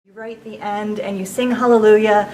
You write the end and you sing hallelujah,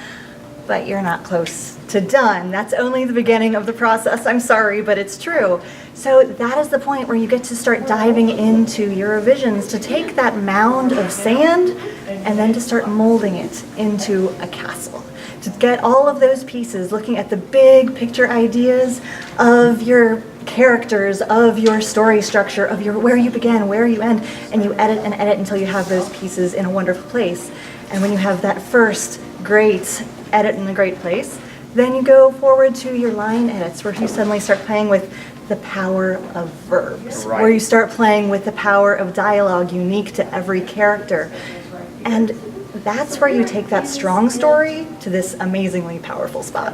but you're not close to done. That's only the beginning of the process. I'm sorry, but it's true. So that is the point where you get to start diving into your revisions, to take that mound of sand and then to start molding it into a castle. To get all of those pieces, looking at the big picture ideas of your characters, of your story structure, of your where you begin, where you end, and you edit and edit until you have those pieces in a wonderful place. And when you have that first great edit in a great place, then you go forward to your line edits, where you suddenly start playing with the power of verbs, Right. where you start playing with the power of dialogue unique to every character. And that's where you take that strong story to this amazingly powerful spot.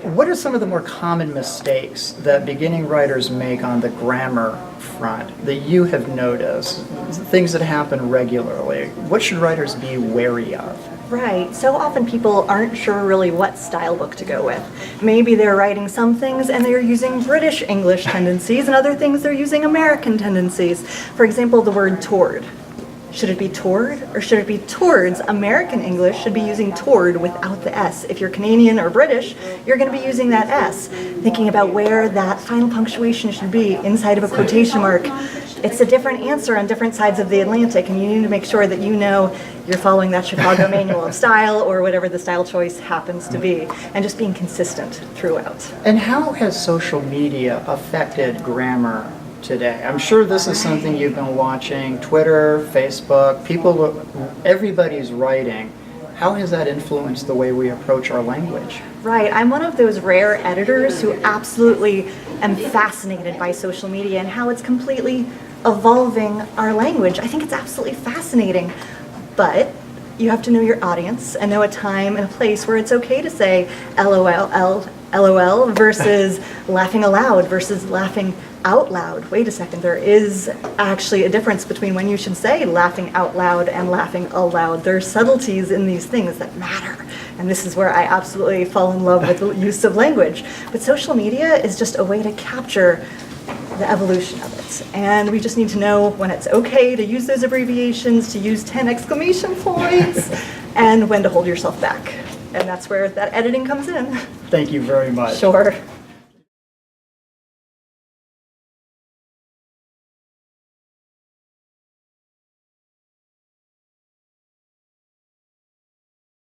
What are some of the more common mistakes that beginning writers make on the grammar front that you have noticed? Things that happen regularly. What should writers be wary of? Right. So often people aren't sure really what style book to go with. Maybe they're writing some things and they're using British English tendencies, and other things they're using American tendencies. For example, the word toward. Should it be toward or should it be towards? American English should be using toward without the S. If you're Canadian or British, you're going to be using that S. Thinking about where that final punctuation should be inside of a quotation mark. It's a different answer on different sides of the Atlantic, and you need to make sure that you know you're following that Chicago Manual of Style or whatever the style choice happens to be, and just being consistent throughout. And how has social media affected grammar today? I'm sure this is something you've been watching. Twitter, Facebook, everybody's writing. How has that influenced the way we approach our language? Right, I'm one of those rare editors who absolutely am fascinated by social media and how it's completely evolving our language. I think it's absolutely fascinating, but you have to know your audience and know a time and a place where it's okay to say LOL versus laughing aloud versus laughing out loud. Wait a second, there is actually a difference between when you should say laughing out loud and laughing aloud. There are subtleties in these things that matter. And this is where I absolutely fall in love with the use of language. But social media is just a way to capture the evolution of it. And we just need to know when it's okay to use those abbreviations, to use 10 exclamation points, and when to hold yourself back. And that's where that editing comes in. Thank you very much. Sure.